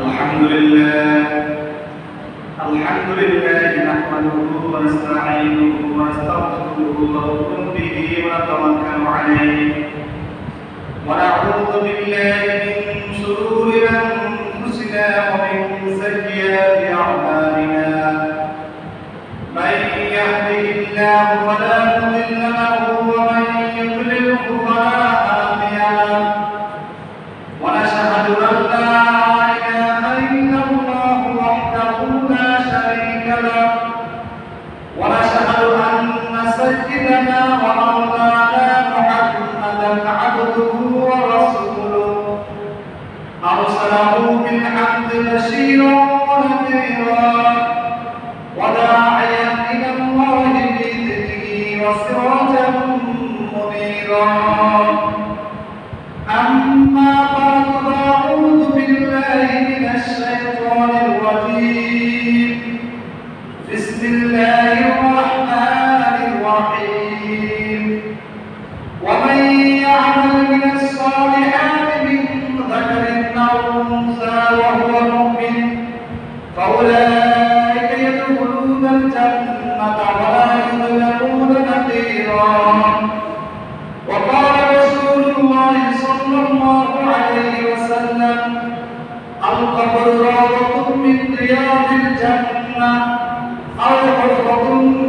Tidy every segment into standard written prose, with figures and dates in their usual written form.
الحمد لله نحمده ونستعينه ونستغفره ونؤمن به ونتوكل عليه ونعوذ بالله من شرور أنفسنا ومن سيئات أعمالنا من يهده الله فلا مضل له ومن يضلله فلا هادي له ونشهد أن لا إله إلا الله وحده لا شريك له ونشهد أن سيدنا ومولانا محمدا عبده ورسوله أرسله بالحق بشيرا ونذيرا وداعيا إلى الله بإذنه وسراجا منيرا أما بعد فأعوذ بالله من الشيطان الرجيم بسم الله الرحمن الرحيم ومن يعمل من الصالحات من ذكر أو أنثى وهو مؤمن فأولئك يدخلون الجنة ولا يظلمون نقيرا وقال رسول الله صلى الله عليه وسلم القبر روضة من رياض الجنة أو حفرة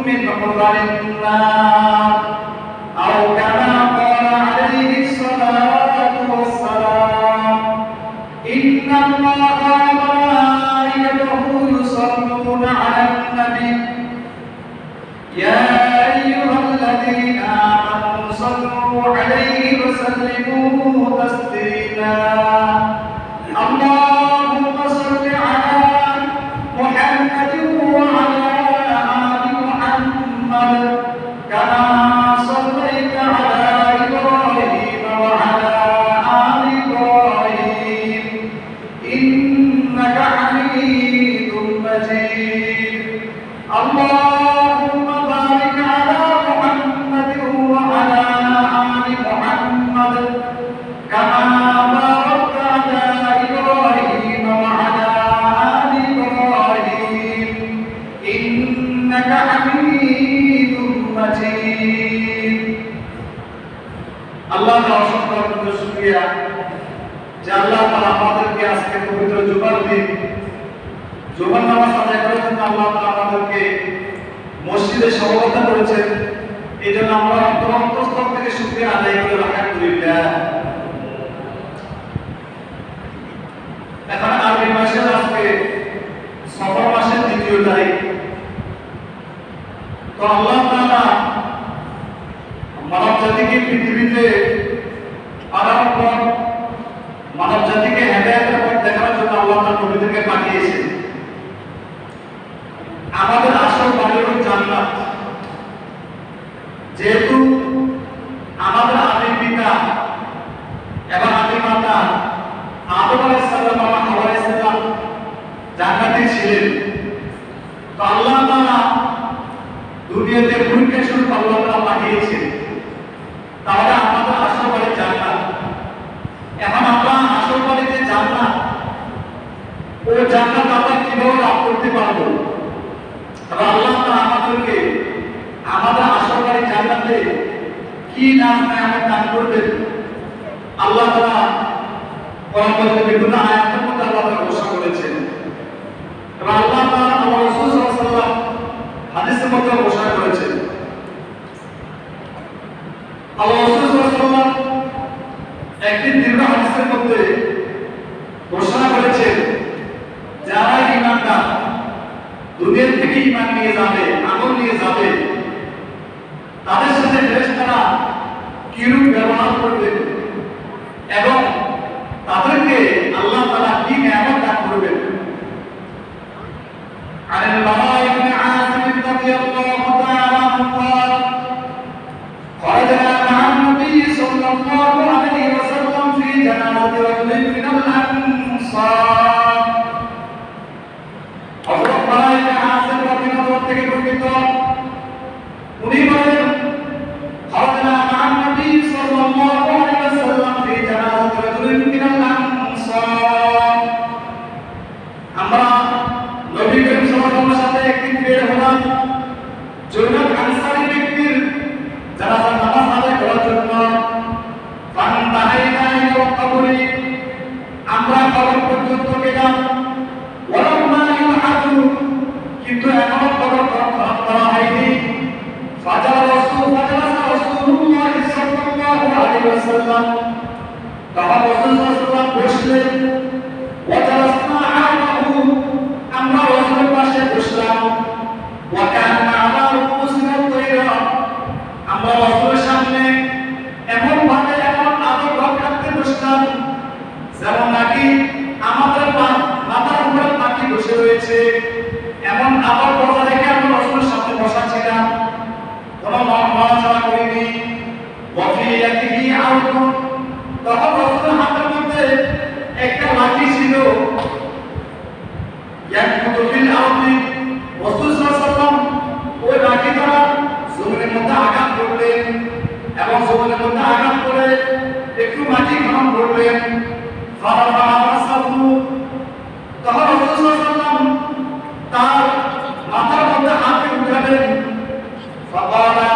من حفر النار أو كما قال عليه الصلاة والسلام إن الله وملائكته يصلون على النبي يا أيها الذين آمنوا صلوا عليه وسلموا تسليما اللهم صل على محمد وعلى آل محمد كما صليت على إبراهيم وعلى آل إبراهيم إنك حميد مجيد اللهم بارك على محمد وعلى آل محمد كما باركت على إبراهيم وعلى آل إبراهيم إنك حميد مجيد الله تعالى শুকরিয়া যে আল্লাহ তাআলা আমাদেরকে আজকে পবিত্র জুমার দিন জুমার নামাজ আদায় করার জন্য আল্লাহ তাআলা আমাদেরকে মসজিদে সমবেত করেছেন। এই জন্য আমরা অন্তরস্থল থেকে শুকরিয়া আদায় করি আলহামদুলিল্লাহ। এখন আরবি মাসের আজকে সফর মাসের 2য় তারিখ। তো আল্লাহ তাআলা মানব জাতিকে পৃথিবীতে আনার পর মানব জাতিকে হেদায়েতের পথ দেখানোর জন্য আল্লাহ তাআলা নবীদেরকে পাঠিয়েছেন। আমাদের আসল বাড়ি হলো জান্নাত। যেহেতু আমাদের আদি পিতা এবং আদি মাতা আদম আলাইহিস সালাম এবং হাওয়া আলাইহিস সালাম জান্নাতে ছিলেন। তো আল্লাহ তাআলা দুনিয়াতে পরীক্ষা স্বরূপ আল্লাহ তাআলা পাঠিয়েছেন। তাহলে আমাদের আসল বাড়ি জান্নাত। এখন আমরা আসল বাড়িতে জান্নাত ও জান্নাত আমরা কিভাবে লাভ করতে পারবো? তবে আল্লাহ তাআলা আমাদেরকে আমাদের আসল বাড়ি জান্নাতে কি নাম নেয়ামত দান করবেন আল্লাহ তাআলা কোরআনে বিভিন্ন আয়াতের মধ্যে আল্লাহ তাআলা ঘোষণা করেছেন। এবং আল্লাহ তাআলা আল্লাহর রাসূল সাল্লাল্লাহু আলাইহি ওয়াসাল্লাম হাদিসের মধ্যে ঘোষণা করেছেন। আল্লাহর রাসূল সাল্লাল্লাহু আলাইহি ওয়াসাল্লাম একটি দীর্ঘ হাদিসের মধ্যে ঘোষণা করেছেন যারা ঈমানদার দুনিয়া থেকে ঈমান নিয়ে যাবে, আমল নিয়ে যাবে, তাদের সাথে ফেরেশতারা কিরূপ ব্যবহার করবে এবং তাদেরকে আল্লাহ তাআলা কি নিয়ামত দান করবেন। عن البراء بن عازب رضي الله تعالى عنه قال خرجنا مع النبي صلى الله عليه وسلم في جنازة رجل من الأنصار হযরত বারা ইবনে আযিব রাদিয়াল্লাহু থেকে বর্ণিত উনি বলেন خرجنا مع النبي صلى الله عليه وسلم في جنازة رجل من الأنصار আমাদের মাথার উপরে পাখি বসে রয়েছে, এমন আবার বসা রেখে আমরা রসুলের সামনে বসা ছিলাম, কোনো নড়াচড়া করিনি। ওয়াফিয়াতিহি আউদুন, তখন রসুলের হাতের মধ্যে একটা লাঠি ছিল। ইয়াকুতু ফিল আরদি, রাসূল সাল্লাল্লাহু আলাইহি ওয়াসাল্লাম ওই লাঠি দ্বারা জমিনের মধ্যে আঘাত করলেন এবং জমিনের মধ্যে আঘাত করে একটু মাটি খনন করলেন। ফারাফা রাসাহু, তখন রাসূল সাল্লাল্লাহু আলাইহি ওয়াসাল্লাম তার মাথার মধ্যে হাত উঠালেন। ফাকালা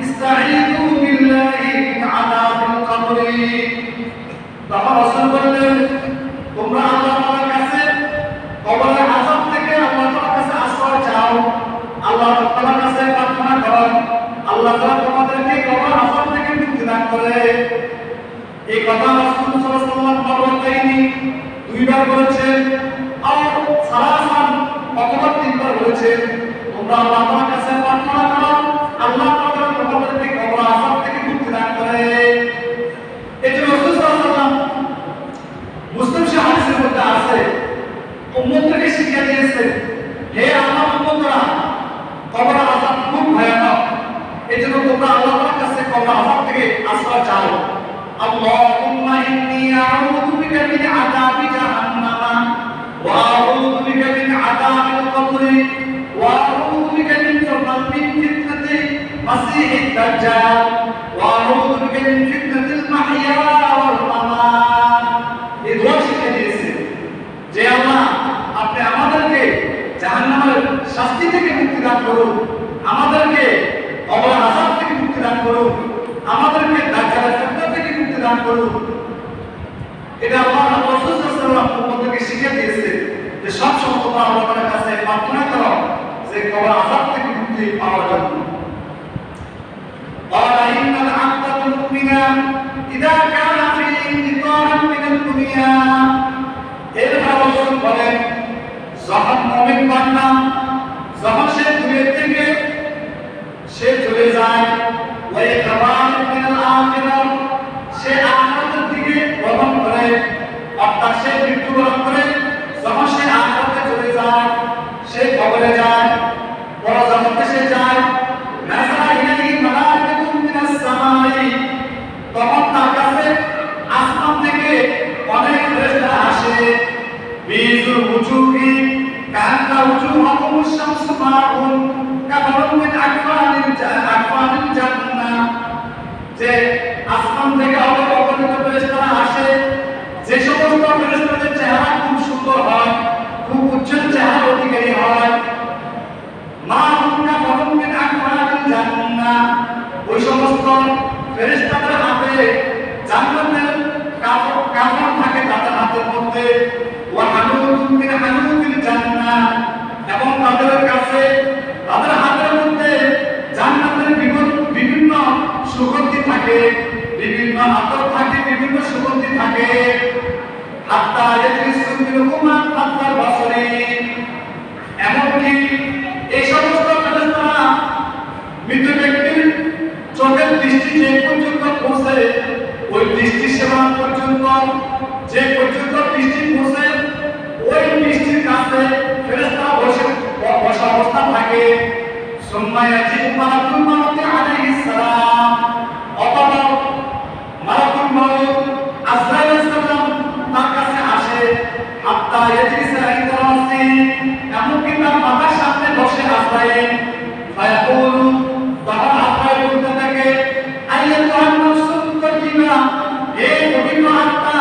ইসতাঈযু বিল্লাহি মিন আযাবিল কবরি, তখন রাসূল বললেন, তোমরা আল্লাহ তাআলার কাছে কবরের আযাব থেকে আল্লাহ তাআলার কাছে আশ্রয় চাও, আল্লাহ তাআলার কাছে প্রার্থনা করো, আল্লাহ তাআলা তোমাদেরকে কবরের আযাব থেকে মুক্তি দান করে। এই কথা রাসূল সাল্লাল্লাহু আলাইহি ওয়াসাল্লাম মাররাতাইনি, দুইবার বলেছেন, আর সালাসান অথবা তিনবার বলেছেন, তোমরা আল্লাহ তাআলার কাছে প্রার্থনা করো, আল্লাহ তাআলা তোমাদেরকে কবরের আযাব থেকে মুক্তি দান করে। এই যে রাসূল সাল্লাল্লাহু আলাইহি ওয়াসাল্লাম মুসলিম হাদিসের মধ্যে আছে, উম্মতকে শিক্ষা দিয়েছেন, হে আমার উম্মতরা, কবরের আযাব খুব ভয়ানক, এজন্য তোমরা আল্লাহ তাআলার কাছে কবরের আযাব থেকে আশ্রয় চাও। আল্লাহুম্মা ইন্নী আউযু বিকা মিন আযাবি জাহান্নাম ওয়া আউযু বিকা মিন আযাবিল কবরি ওয়া আউযু বিকা মিন ফিতনাতি মাসীহিদ দাজ্জাল ওয়া আউযু বিকা মিন ফিতনাতিল মাহইয়া ওয়াল মামাত। এই দোয়া শিখিয়ে দিয়েছেন যে আল্লাহ, আপনি আমাদেরকে জাহান্নামের শাস্তি থেকে মুক্তি দান করুন, আমাদেরকে কবরের আযাব থেকে মুক্তি দান করুন, আমাদেরকে দাজ্জালের ফিতনা থেকে মুক্তি দান করুন। এটা আল্লাহ রাসূল সাল্লাল্লাহু আলাইহি ওয়াসাল্লাম উম্মতকে শিখিয়ে দিয়েছেন যে সব সময় তোমরা আল্লাহ তাআলার কাছে প্রার্থনা করো যে কবরের আযাব থেকে মুক্তি পাওয়ার জন্য। قال إن العبد المؤمن إذا كان في انقطاع من الدنيا، এরপর রাসূল বলেন, যখন মুমিন বান্দা যখন সে দুনিয়া থেকে সে চলে যায়, ওই খাবার মিনাল আখিরাহ, সে আখিরাতের দিকে গমন করে, অর্থাৎ সে মৃত্যুবরণ করে, যখন সে আখিরাতে চলে যায়, সে কবরে যায়, পরজগতে সে যায়, নাযরা ইলাইহি মালাইকাতুন মিনাস সামাই, তখন তার কাছে আসমান থেকে অনেক ফেরেশতা আসে। বিজুল উজুহি কান্না উজুহুম শামসু মাউন কাফারুন মিন আকফানিল জান্নাহ, যে আসমান থেকে অগণিত ফেরেশতারা আসে, যে সমস্ত ফেরেশতাদের চেহারা খুব সুন্দর হয়, খুব উজ্জ্বল চেহারার অধিকারী হয়, মাউন কাফারুন মিন আকফানিল জান্নাহ, ওই সমস্ত ফেরেশতাদের হাতে জান্নাতের কাফন থাকে তাদের হাতের মধ্যে, ওয়া হানুতুন মিন হানুতিল জান্নাহ, এবং তাদের কাছে তাদের হাতের মধ্যে জান্নাতের বিভিন্ন সুগন্ধি থাকে, বিভিন্ন আতর থাকে, বিভিন্ন সুগন্ধি থাকে। হাত্তা ইয়াজলিসু মিনহুমা আতফাল বাসরি, এমনকি এই সমস্ত ফেরেশতারা মৃত ব্যক্তির চোখের দৃষ্টি যে পর্যন্ত পৌঁছে, ওই দৃষ্টি সেবা পর্যন্ত, যে পর্যন্ত দৃষ্টি পৌঁছে, ওই দৃষ্টির কাছে ফেরেশতারা বসা অবস্থা থাকে। সুম্মা ইয়াজিউ মালাকুল মাউত আলাইহিস সালাম, অতঃপর মালাকুল মাউত আজরাইল আলাইহিস সালাম তার কাছে আসে। হাত্তা ইয়াজলিসা ইনদা রাসি, এমনকি তার মাথার সামনে বসে আজরাইল। ফায়াকুলু, তখন আজরাইল বলতে থাকে, আইয়াতুহান নাফসুত তাইয়্যিবা, হে পবিত্র আত্মা,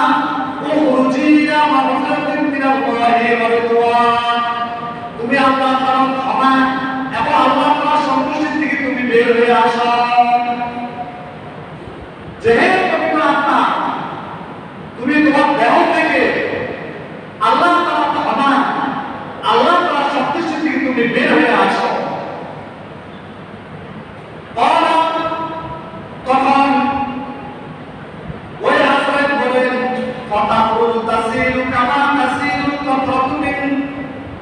উখরুজি ইলা মাগফিরাতিন মিনাল্লাহি ওয়া রিদওয়ান, তুমি আল্লাহ তাআলার ক্ষমা এবং আল্লাহ তাআলার সন্তুষ্টির দিকে তুমি বের হয়ে আসো। যে হে পবিত্র আত্মা, তুমি তোমার দেহ থেকে আল্লাহ তাআলার ক্ষমা, আল্লাহ তাআলার সন্তুষ্টির দিকে তুমি বের হয়ে আসো। তখন ওই আজরাইল বলেন, ফাতাকুল তাসিলু কামা তাসিলু কাতরাতু মিন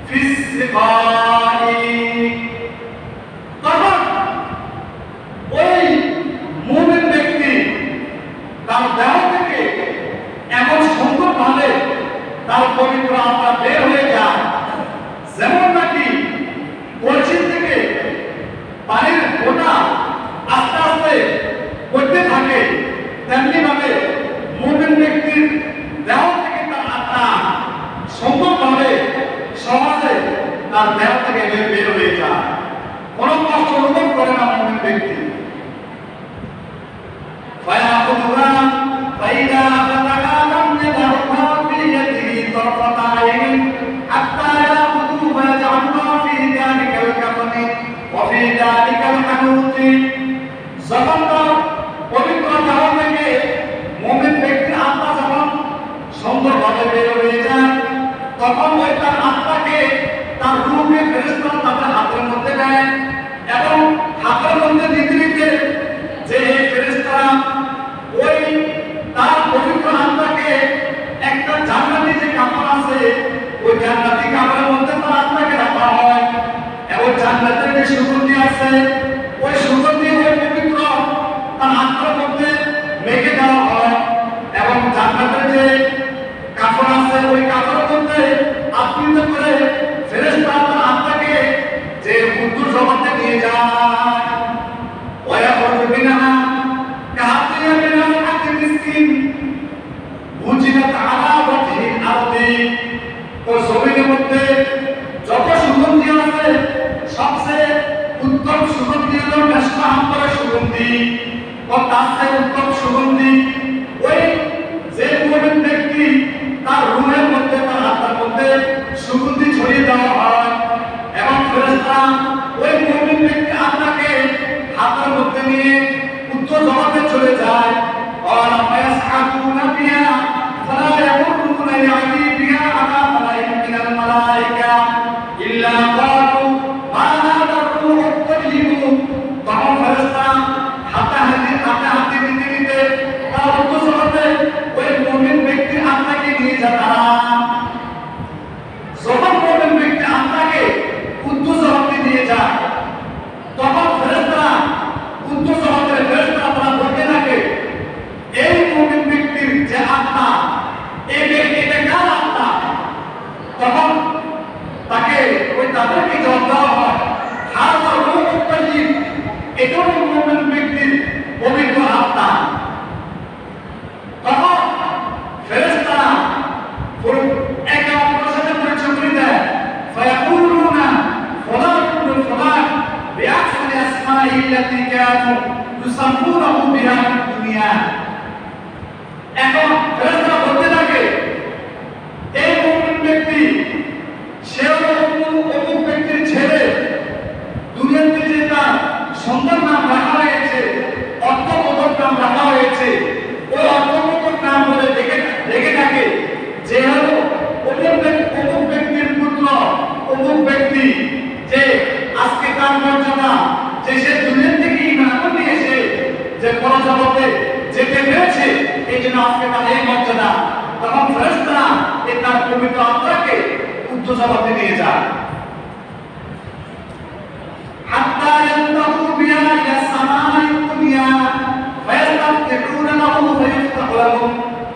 ফিস সিকাই, তখন ওই তার পবিত্র আত্মা বের হয়ে যায়। যেমন নাকি কলসি থেকে পানির ফোঁটা আস্তে আস্তে পড়তে থাকে, তেমনি ভাবে মুমিন ব্যক্তির দেহ থেকে তার আত্মা সম্ভবভাবে সমাজে তার দেহ থেকে বের হয়ে যায়। কোনো কষ্ট অনুভব করে না মুমিন ব্যক্তি। فيأخذها فإذا أخذها لم يدعها في يده طرفة عين حتى يأخذه فيجعلها في ذلك الكفن وفي ذلك الحنوط। যখন তার পবিত্র দেহ থেকে মুমিন ব্যক্তির আত্মা যখন সুন্দরভাবে বের হয়ে যায়, তখন ওই তার আত্মাকে তার রূহে ফেরেশতারা তাদের হাতের মধ্যে দেয় এবং হাতের মধ্যে দিতে দিতে যে এই ফেরেশতারা ওই তার পবিত্র আত্মাকে একটা জান্নাতি যে কাপড় আছে ওই জান্নাতি কাপড়ের মধ্যে তার আত্মাকে রাখা হয় এবং জান্নাতের যে সুগন্ধি আছে ওই সুগন্ধি ওই পবিত্র তার আত্মার মধ্যে মেখে দেওয়া হয় এবং জান্নাতের যে কাপড় আছে ওই কাপড়ের মধ্যে আবৃত করে ফেরেশতারা তার আত্মাকে যে উত্তর জগতে নিয়ে যায়। ওয়া করবিনা কাতিয়া মিনাল হাতি মিসকিন বুজিনাত আলা ওয়াজহিল আরদি। ও জমিনের মধ্যে যত সুগন্ধি আছে সবচেয়ে উত্তম সুগন্ধি হলো মেশকা আম্বরের সুগন্ধি ও তার চেয়ে উত্তম সুগন্ধি ওই যে মুমিন ব্যক্তি তার রূহের মধ্যে তার আত্মার মধ্যে সুগন্ধি ছড়িয়ে দেওয়া হয় এবং ফেরেশতারা ওই মুমিন ব্যক্তির আত্মাকে হাতের মধ্যে নিয়ে উত্তর জগতে চলে যায়। আর ফায়াসহাতুনা বিহা ফালা ইয়ামুরুনা ইয়ানি বিহা আলা মালাইকা মিনাল মালাইকা ইল্লা ক্বালু মা হাদা রূহুত তাইয়্যিব। তখন ফেরেশতারা হাতে নিতে নিতে তার উত্তর জগতে ওই মুমিন ব্যক্তির আত্মাকে নিয়ে যায়। তারা যখন মুমিন ব্যক্তি আত্মাকে উত্তর জগতে নিয়ে যায় তখন ফেরেশতারা উত্তর জগতের ফেরেশতারা তারা বলতে থাকে এই মুমিন ব্যক্তির যে আত্মা এটা কার আত্মা? তখন তাকে ওই তাদেরকে জবাব দেওয়া হয় হাযা রূহুত তাইয়্যিব, এটা মুমিন ব্যক্তির পবিত্র আত্মা। তখন ফেরেশতারা একে অপরের সাথে পরিচয় করে দেয়। ফায়াকুলুনা ফুলান ইবনে ফুলান বিআহসানি আসমাইহি আল্লাতী কানু ইউসাম্মুনাহু বিহা ফিদ দুনিয়া। এখন ফেরেশতারা বলতে থাকে এই মুমিন ব্যক্তি সে অমুক ব্যক্তির ছেলে, দুনিয়াতে যে তার সুন্দর নাম রাখা হয়েছে, অর্থবোধক নাম রাখা হয়েছে, ওই অর্থবোধক নাম বলে দেখে থাকে যে হলো অমুক ব্যক্তির পুত্র, অমুক ব্যক্তি যে আজকে তার মর্যাদা যে সে দুনিয়া থেকে ইমান নিয়ে এসে যে পরজগতে যেতে পেরেছে, এই জন্য আজকে তার এই মর্যাদা। তখন ফেরেশতারা এই তার পবিত্র আত্মাকে উত্তর জগতে নিয়ে যায়। حتى ينتهوا بها إلى السماء الدنيا فيستفتحون له فيفتح لهم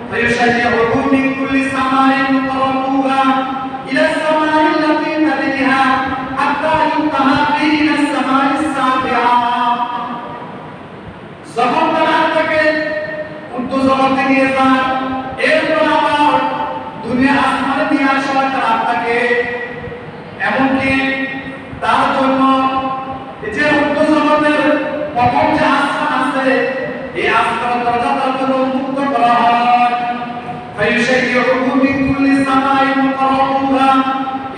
فيشيعه من كل سماء قربوها إلى السماء التي تليها حتى ينتهى به إلى السماء السابعة। যখন তারা তাকে উত্তর জগতে নিয়ে যায় এরপর আবার দুনিয়া আসমানে নিয়ে আসা হয় তার আত্মাকে। এমনকি তার জন্য যে উত্তর জগতের প্রথম যে আসমান আছে এই আসমানের দরজা তার জন্য উন্মুক্ত করা হয়। ফায়ুশাইয়ুহু মিন কুল্লি সামাইন মুকাররাবুহা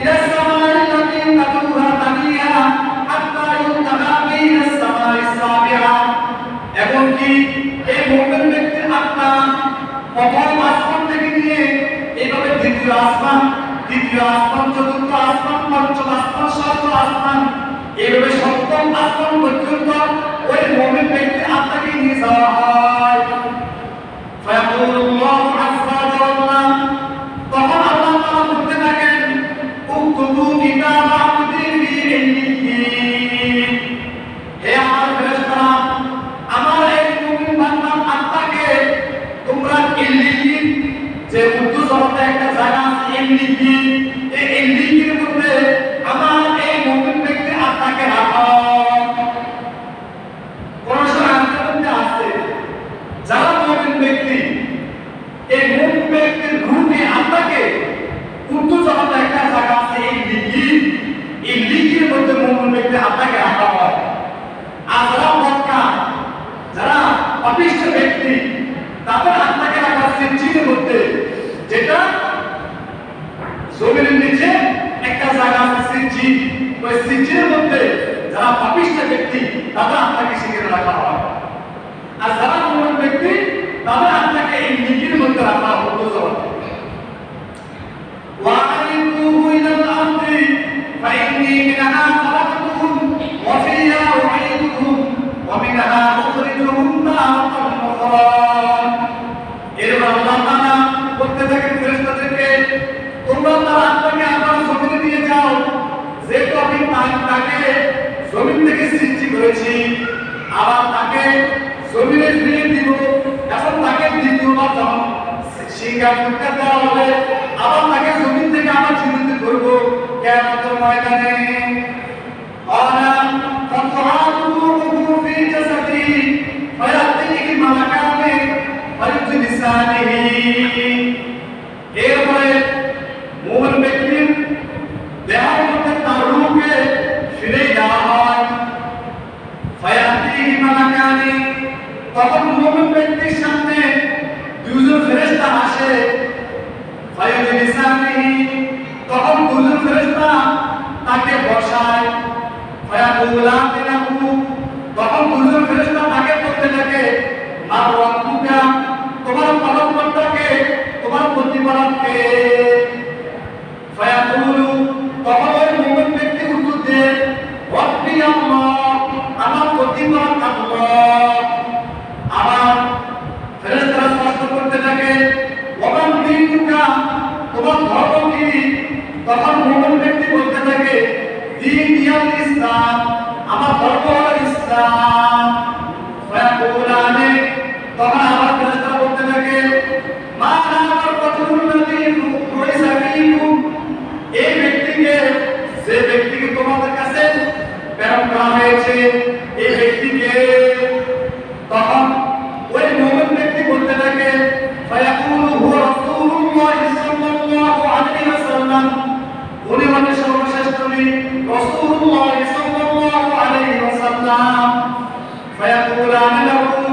ইলা সামাই আল্লাতী তাদুহা তানিয়া হাত্তা ইউনতাহা বিহি সামাই সাবিআ। এমনকি এই মুমিন ব্যক্তির আত্মা প্রথম আসমান থেকে নিয়ে এইভাবে দ্বিতীয় আসমান, চতুর্থ আসমান, পঞ্চম আসমান, ষষ্ঠ আসমান, এইভাবে সপ্তম আসমান পর্যন্ত ওই মুমিন ব্যক্তির আত্মাকে নিয়ে যাওয়া হয়। ফায়াকুলুল্লাহু আযজা ওয়া জাল্লা, তখন আল্লাহ তাআলা বলতে থাকেন উকতুবু কিতাব আবদি ফি ইল্লিয়িন। হে আমার ফেরেশতারা, আমার এই মুমিন বান্দার আত্মাকে তোমরা ইল্লিয়িন যে উর্দু জগতে একটা জায়গা আছে ইল্লিয়িন, এই ইল্লিয়িনের মধ্যে আমার এই মুমিন ব্যক্তি আত্মাকে রাখো। কোন আয়াতের মধ্যে আছে যারা মুমিন ব্যক্তি, এই মুমিন ব্যক্তির রূহে আত্মাকে উর্দু জগতে একটা জায়গা আছে ইল্লিয়িন, ইল্লিয়িনের মধ্যে মুমিন ব্যক্তি আত্মাকে রাখা হয়। আর যারা মক্কা, যারা পাপিষ্ঠ ব্যক্তি, তাদের আত্মাকে রাখা সিজ্জিনের মধ্যে, যেটা জমিনের নিচে একটা জায়গা আছে সিজ্জিন, ওই সিজ্জিনের মধ্যে যারা পাপিষ্ঠ ব্যক্তি তাদের আত্মাকে সেখানে রাখা হয়। আর যারা মুমিন ব্যক্তি তাদের আত্মাকে এই ইল্লিয়িনের মধ্যে রাখা হয় উর্দু জগতে। وَأَعِدُوهُ إِلَى الْأَرْضِ فَإِنِّي مِنْهَا خَلَقْتُهُمْ وَفِيهَا أُعِيدُهُمْ وَمِنْهَا أُخْرِجُهُمْ تَارَةً أُخْرَى। এরপর আল্লাহ তাআলা বলতে থাকেন ফেরেশতাদেরকে, তোমরা তার আত্মাকে আবার জমিনে দিয়ে যাও, যেহেতু আমি তাকে জমিন থেকে সৃষ্টি করেছি, আবার তাকে জমিনে ফিরিয়ে দিব। এখন তাকে দ্বিতীয়বার যখন শিকার করতে দেওয়া হবে, আবার তাকে জমিন থেকে আবার জীবিত করবো কিয়ামতের ময়দানে। আলা ফাতুআতুহু ফি জাসাদিহি ফায়াতিহি মালাকানি ফায়ুজলিসানিহি। এরপরে মুমিন ব্যক্তির দেহের মধ্যে তার রূহকে ফিরে দেওয়া হয়। ফায়াতিহি মালাকানি, তখন মুমিন ব্যক্তির সামনে দুজন ফেরেশতা আসে। ফায়ুজলিসানিহি, তখন দুজন ফেরেশতা তাকে বসায়। ফায়াকুলানি লাহু, তখন দুজন ফেরেশতা তাকে বলতে থাকে, মা রাব্বুকা, তোমার পালনকর্তা কে, তোমার প্রতিপালক কে? ফায়াকুলু, তখন ওই মুমিন ব্যক্তি উত্তর দেয়, রাব্বি আল্লাহ, আমার প্রতিপালক আল্লাহ। আবার ফেরেশতারা প্রশ্ন করতে থাকে, ওমান দীনুকা, তোমার ধর্ম কি? তখন মুমিন ব্যক্তি বলতে থাকে, দীন ইয়াল ইসলাম, আমার ধর্ম হলো ইসলাম। ফায়াকুলানি, তখন আবার ফেরেশতারা বলতে থাকে, মা নামার রাসূলুল্লাযী বুইসা ফীকুম, এই ব্যক্তিকে, যে ব্যক্তিকে তোমাদের কাছে প্রেরণ করা হয়েছে, এই ব্যক্তিকে। তখন ওই মুমিন ব্যক্তি বলতে থাকে, ফায়াকুলু হুয়া রাসূলুল্লাহ সাল্লাল্লাহু আলাইহি ওয়াসাল্লাম, উনি হলেন সর্বশ্রেষ্ঠ নবী রাসূলুল্লাহ সাল্লাল্লাহু আলাইহি ওয়াসাল্লাম। ফায়াকুলানি লাহু,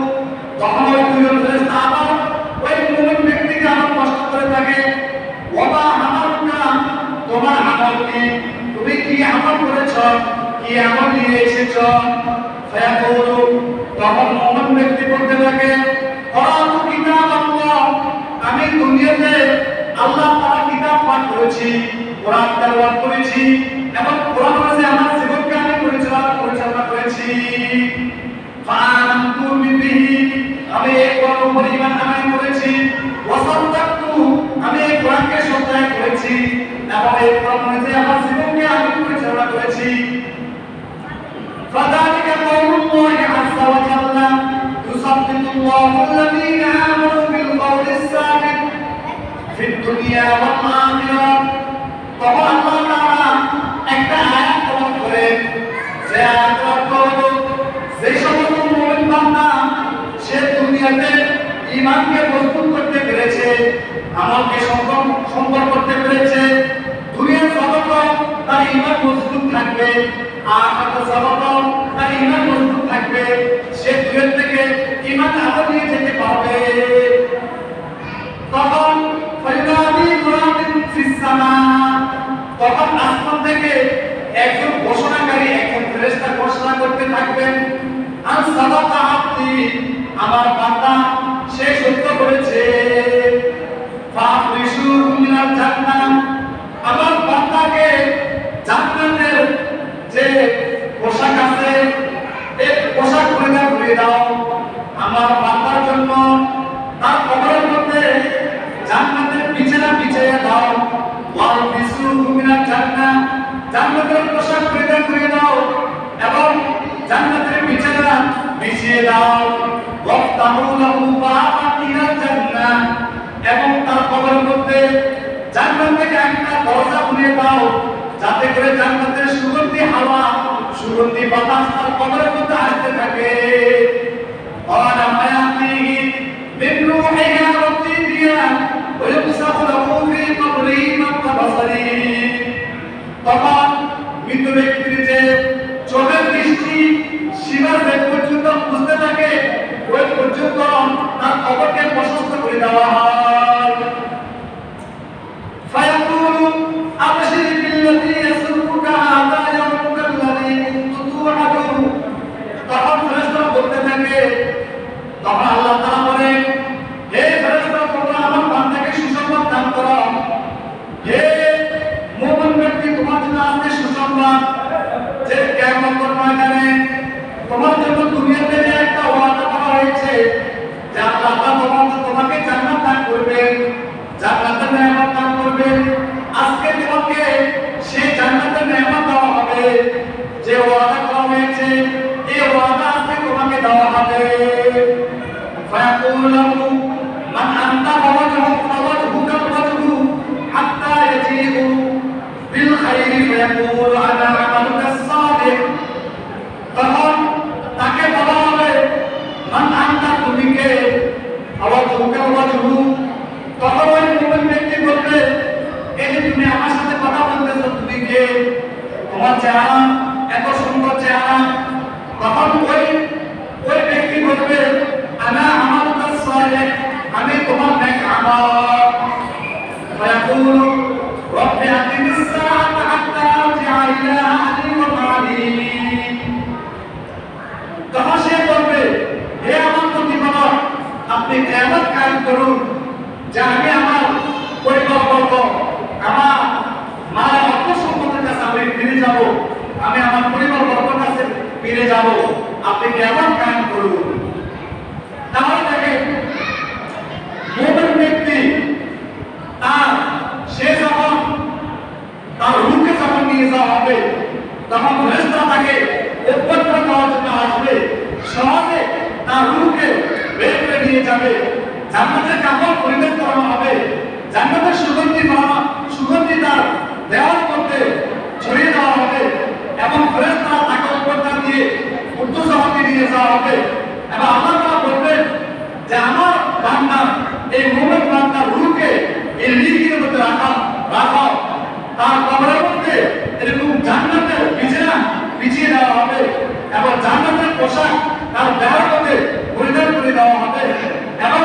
তখন ওই দুজন ফেরেশতা আবার ওই মুমিন ব্যক্তিকে আবার প্রশ্ন করে থাকে, ওয়া আমালুকা, তোমার আমল কি? তুমি কি আমল করেছো? কি আমল নিয়ে এসেছো? ফায়াকুলু, তখন মুমিন ব্যক্তি বলতে থাকে, ক্বরাতু কিতাবাল্লাহ, আমি দুনিয়াতে আল্লাহ তাআলার কিতাব পাঠ করেছি, কোরআন তেলাওয়াত করেছি, এবং কোরআন অনুযায়ী আমার জীবনকে আমি পরিচালনা করেছি। ফাআমানতু বিহি, আমি এই কোরআনের উপর ঈমান আনয়ন করেছি। ওয়াসাদ্দাকতু, আমি এই কোরআনকে সত্যায়ন করেছি, এবং এই কোরআন অনুযায়ী আমার জীবনকে আমি পরিচালনা করেছি। ফাযালিকা কওলুল্লাহি আযযা ওয়া জাল্লা, ইউসাব্বিতুল্লাহু আল্লাযীনা আমানু বিল কওলিস সাবিত ফিদ দুনিয়া ওয়াল আখিরাহ। তখন আল্লাহ তাআলা একটা আয়াত প্রয়োগ করেন, যে আয়াতের অর্থ হলো, যে সমস্ত মুমিন বান্দা সে দুনিয়াতে ঈমানকে মজবুত করতে পেরেছে, আমলকে সম্পন্ন করতে পেরেছে, দুনিয়ার জগতে তার ঈমান মজবুত থাকবে, আখিরাতের জগতেও তার ঈমান মজবুত থাকবে, সে দুনিয়া থেকে ঈমান আরো নিয়ে যেতে পারবে। তখন ফায়ুনাদি মুনাদিন ফিস সামা, তখন আসমান থেকে একজন ঘোষণাকারী, একজন ফেরেশতা ঘোষণা করতে থাকবেন, আন সাদাকা আব্দি, আমার বান্দা সে সত্য করেছে। ফাফরিশু মিনাল জান্নাহ, আমার বান্দাকে জান্নাতের যে পোশাক আছে, এই পোশাক পরিধান করে দাও। আমার বান্দার জন্য তার কবরের মধ্যে জান্নাতের বিছানা বিছিয়ে দাও। ওয়ালবিসু মিনাল জান্নাহ, জান্নাতের পোশাক পরিধান করে দাও এবং জান্নাতের বিছানা বিছিয়ে দাও। ওয়াফতাহু লাহু বাবান ইলাল জান্নাহ, এবং তার কবরের মধ্যে জান্নাত জান্নাত থেকে একটা দরজা খুলে দাও যাতে করে জান্নাতের সুগন্ধি হাওয়া সুগন্ধি বাতাস তার কবরের মধ্যে আসতে থাকে قال فيأتيه من روحها وطيبها ويمسح له في قبره مد بصره তখন মৃত ব্যক্তির যে চোখের দৃষ্টি সীমা যে পর্যন্ত বুঝতে থাকে ওই পর্যন্ত তার কবরকে প্রশস্ত করে দেওয়া হয় فيقول أبشر بالذي يسرك هذا يومك الذي كنت توعد তখন ফেরেশতা বলতে থাকে তখন আল্লাহ তাআলা বলেন হে ফেরেশতা তোমরা আমার বান্দাকে সুসংবাদ দান করো হে মুমিন ব্যক্তি তোমার জন্য আজকে সুসংবাদ যে কিয়ামতের ময়দানে তোমার জন্য দুনিয়াতে যে একটা ওয়াদা করা হয়েছে যে আল্লাহ তাআলা তোমাকে জান্নাত দান করবেন জান্নাতের নেয়ামত দান করবেন আজকে তোমাকে সেই জান্নাতের নেয়ামত দেওয়া হবে যে ওয়াদা করা হয়েছে এই ওয়াদা আজকে তোমাকে দেওয়া হবে فيقول له من أنت فوجهك الوجه حتى يجيء بالخير فيقول أنا عملك الصالح তখন তাকে বলা হবে মান আনতা তুমি কে ফওজহুকা ওয়াজহু তখন ওই মুমিন ব্যক্তি বলবে এই যে তুমি আমার সাথে কথা বলতেছো তুমি কে তোমার চেহারা এত সুন্দর চেহারা তখন ওই ব্যক্তি বলবে আনা আমালুকা সালেহ আমি তোমার নেক আমল ফায়াকুলু রব্বি আতিনিস সাআতা হাত্তা আরজিআ ইলা আহলি ওয়া মালি তখন সে বলবে হে আমার প্রতিপালক আপনি কিয়ামত কায়েম করুন যে আমি আমার পরিকল্পনা আমার মাল অর্থ সম্পদের কাছে আমি ফিরে যাব আমি আমার পরিকল্পনার কাছে ফিরে যাব আপনি কিয়ামত কায়েম করুন তাহলে দেখেন মুমিন ব্যক্তি সে যখন তার রূহকে যখন নিয়ে যাওয়া হবে তখন ফেরেশতা তাকে উপদ্রব দেওয়ার জন্য আসবে সহজে তার রূহকে বের করে নিয়ে যাবে জান্নাতের কাপড় পরিধান করানো হবে জান্নাতের সুগন্ধি তার দেওয়ার মধ্যে ছড়িয়ে দেওয়া হবে এবং ফেরেশতা তাকে উপদ্রব দিয়ে ঊর্ধ্বজগতে নিয়ে যাওয়া হবে এবং আল্লাহ তাআলা বলবেন যে আমার বান্দা এই মুমিন বান্দার রূহকে এই লিখির মধ্যে রাখো তার কবরের মধ্যে এরকম জান্নাতের বিছিয়ে দেওয়া হবে এবং জান্নাতের পোশাক তার দেহের মধ্যে পরিধান করে দেওয়া হবে এবং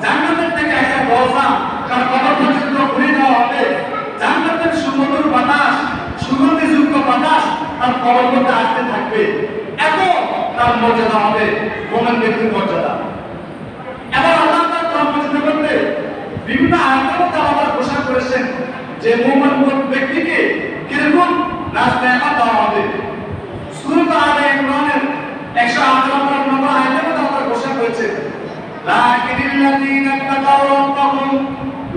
জান্নাতের থেকে একটা দরজা তার কবর পর্যন্ত খুলে দেওয়া হবে জান্নাতের সুমধুর বাতাস সুগন্ধিযুক্ত বাতাস তার কবর মধ্যে আসতে থাকবে এত তার মর্যাদা হবে মুমিন ব্যক্তির মর্যাদা এবং আল্লাহ তাআলা মর্যাদা করতে বিভিন্ন আয়াতের মধ্যে আল্লাহ ঘোষণা করেছেন যে মুমিন ব্যক্তিকে কিরকম নাজ-নেয়ামত দেওয়া হবে সূরা আলে ইমরানের 118 নম্বর আয়াতের মধ্যে আল্লাহ ঘোষণা করেছেন লাকিনাল্লাযীনা তাকাউ রাব্বাহুম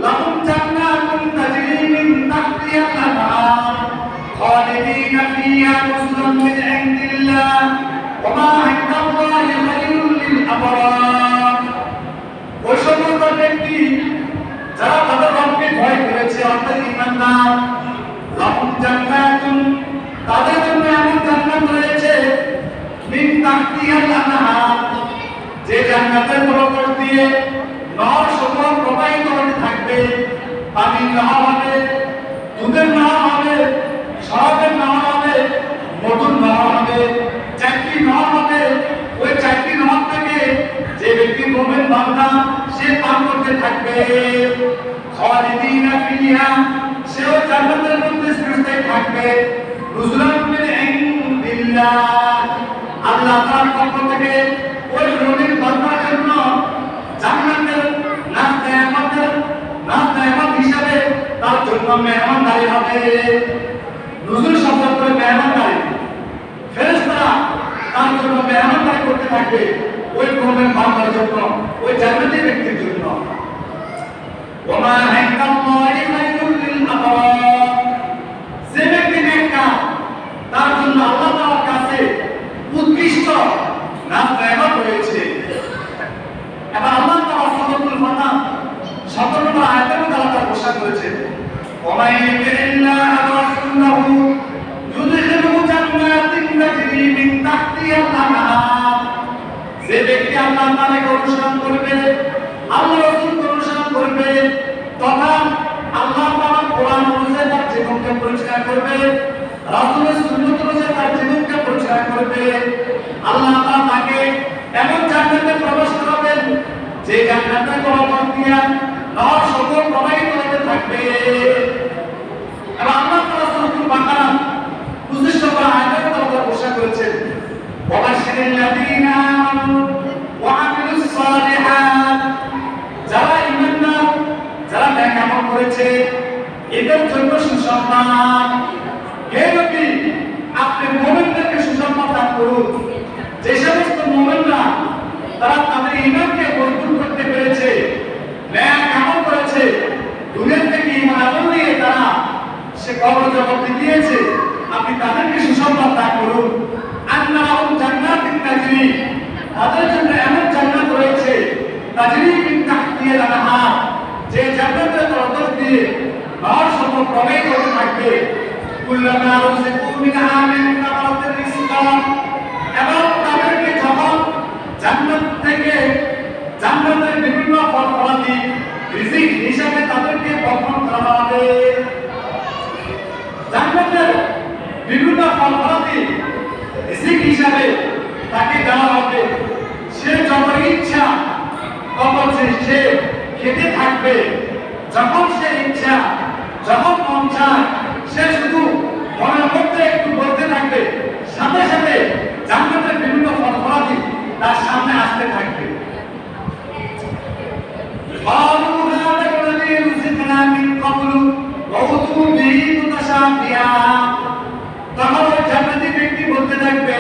লাহুম জান্নাতুন তাজরি মিন তাহতিহা আল-আনহার খালিদিনা ফিহা নুজুলাম মিন ইনদিল্লাহ ওয়া মা ইনদাল্লাহি খায়রুল লিল আবরার ওই সমস্ত ব্যক্তি যারা তাদের রবকে ভয় করেছে অর্থাৎ ঈমানদার লাহুম জান্নাতুন তাদের জন্য এমন জান্নাত রয়েছে মিন তাহতিহা আল-আনহার যে জান্নাতের তলদেশ দিয়ে নহর প্রবাহিত হতে থাকবে পানির নহর হবে দুধের নহর হবে শরাবের নহর হবে মধুর নহর হবে চারটি নহর হবে ওই চারটি নহর থেকে যে ব্যক্তি মুমিন বান্দা সে পান করতে থাকবে খালিদিনা ফিহা সেও জান্নাতের মধ্যে স্থায়ী থাকবে নুজুলান মিন ইনদিল্লাহ আল্লাহ তাআলার পক্ষ থেকে ওই নবীর বান্দার জন্য জান্নাতের নাজ-নেয়ামত হিসাবে তার জন্য মেহমানদারি হবে নুজুল শব্দ করে মেহমানদারি ফেরেশতারা তার জন্য মেহমানদারি করতে থাকবে ওই মুমিন বান্দার জন্য ওই জান্নাতি ব্যক্তির জন্য ওয়া মা ইনদাল্লাহি খায়রুল লিল আবরার যে ব্যক্তি নেককার তার জন্য আল্লাহ তাআলার কাছে উৎকৃষ্ট নাজ-নেয়ামত রয়েছে এবং আল্লাহ তাআলা সূরাতুল ফাতহ 17 নম্বর আয়াতের মধ্যে আল্লাহ ঘোষণা করেছেন يطع الله ورسوله يدخله جنات تجري من تحتها الأنهار যে ব্যক্তি আল্লাহ তাআলাকে অনুসরণ করবে আল্লাহ রাসূলকে অনুসরণ করবে তথা আল্লাহ তাআলার কোরআন অনুযায়ী তার জীবনকে পরিষ্কার করবে রাসূলের সুন্নাত অনুযায়ী তার জীবনকে পরিষ্কার করবে আল্লাহ তাআলা তাকে এমন জান্নাতে প্রবেশ করাবেন যে জান্নাতের বরাবর দিয়া নহর সকল প্রবাহিত হতে থাকবে এবং আল্লাহ তাআলা সূরাতুল বাকারা 25 নম্বর আয়াতে তাআলা ঘোষণা করেছেন ওয়াবাশশিরিল লাযীনা আমানু ওয়া আমিলুস সালিহাত যারা ঈমানদার যারা নেক আমল করেছে এদের জন্য সুসংবাদ হে নবী আপনি মুমিনদেরকে সুসংবাদ দান করুন যে সমস্ত মুমিনরা তারা তাদের ঈমানকে মজবুত করতে পেরেছে নেক আমল করেছে দুনিয়া থেকে ঈমান আমল নিয়ে তারা সে কবর জগতে গিয়েছে আপনি তাদেরকে সুসংবাদ দান করুন আন্নাহুম জান্নাতুন তাজরি তাদের জন্য এমন জান্নাত রয়েছে তাজরি মিন তাহতিহা আল-আনহার যে জান্নাতের তলদেশ দিয়ে নহর সমূহ প্রবাহিত হতে থাকবে কুল্লামা রুজিকু মিনহা মিন সামারাতির রিজকান এবং তাদেরকে যখন জান্নাত থেকে জান্নাতের বিভিন্ন ফল-ফলাদি রিজিক হিসাবে তাদেরকে বর্ণন করা হবে জান্নাতের বিভিন্ন ফল-ফলাদি রিজিক হিসাবে তাকে দেওয়া হবে সে যত ইচ্ছা তত সে খেতে থাকবে যখন সে ইচ্ছা যখন মন চায় সে শুধু মনের মধ্যে একটু বলতে থাকবে সাথে সাথে জান্নাতের বিভিন্ন ফল-ফলাদি তার সামনে আসতে থাকবে قالوا هذا الذي رزقنا من قبل وأتوا به متشابها তখন ওই জান্নাতি ব্যক্তি বলতে থাকবে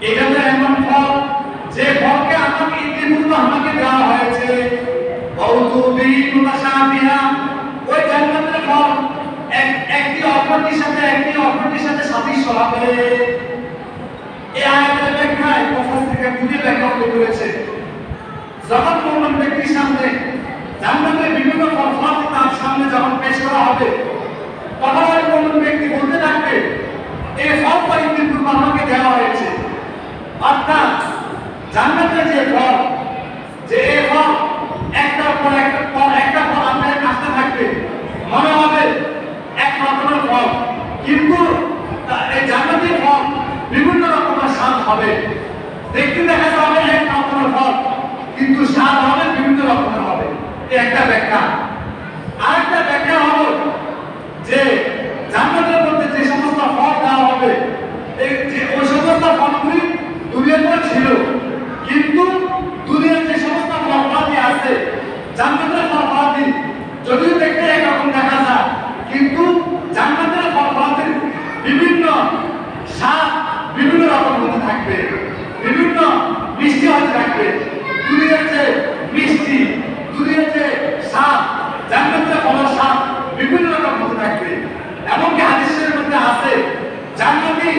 এটা তো এমন ফল যে ফলকে আমাকে ইতিপূর্বে আমাকে দেওয়া হয়েছে وأتوا به متشابها ওই জান্নাতের ফল একটি অপরটির সাথে সাদৃশ্য হবে এই আয়াতের ব্যাখ্যায় মুফাসসিররা দুটি ব্যাখ্যা উল্লেখ করেছে যখন মুমিন ব্যক্তির সামনে জান্নাতের বিভিন্ন ফল তার সামনে যখন পেশ করা হবে তখন ওই মুমিন ব্যক্তি বলতে থাকবে এই ফল ইতিপূর্বে আমাকে দেওয়া হয়েছে অর্থাৎ জান্নাতের যে ফল যে এই ফল একটার পর একটা ফল আপনার কাছে থাকবে মনে হবে এক রকমের ফল কিন্তু এই জান্নাতের ফল বিভিন্ন রকমের স্বাদ হবে দেখতে দেখা যাবে এক রকমের ফল কিন্তু স্বাদ হবে বিভিন্ন রকমের হবে এই একটা ব্যাখ্যা আরেকটা ব্যাখ্যা হলো যে জান্নাতের মধ্যে যে সমস্ত ফল দেওয়া হবে এই যে ওই সমস্ত ফলগুলি দুনিয়াতে ছিল কিন্তু দুনিয়ার যে সমস্ত ফলফলাদি আছে জান্নাতের ফলফলাদি যদিও দেখতে একরকম দেখা যায় কিন্তু জান্নাতের ফলফলাদির বিভিন্ন স্বাদ বিভিন্ন রকম হতে থাকবে বিভিন্ন মিষ্টি হতে থাকবে দুনিয়ার যে মিষ্টি দুনিয়ার যে স্বাদ জান্নাতের ফলের স্বাদ বিভিন্ন রকম হতে থাকবে এমনকি হাদিসের মধ্যে আছে জান্নাতি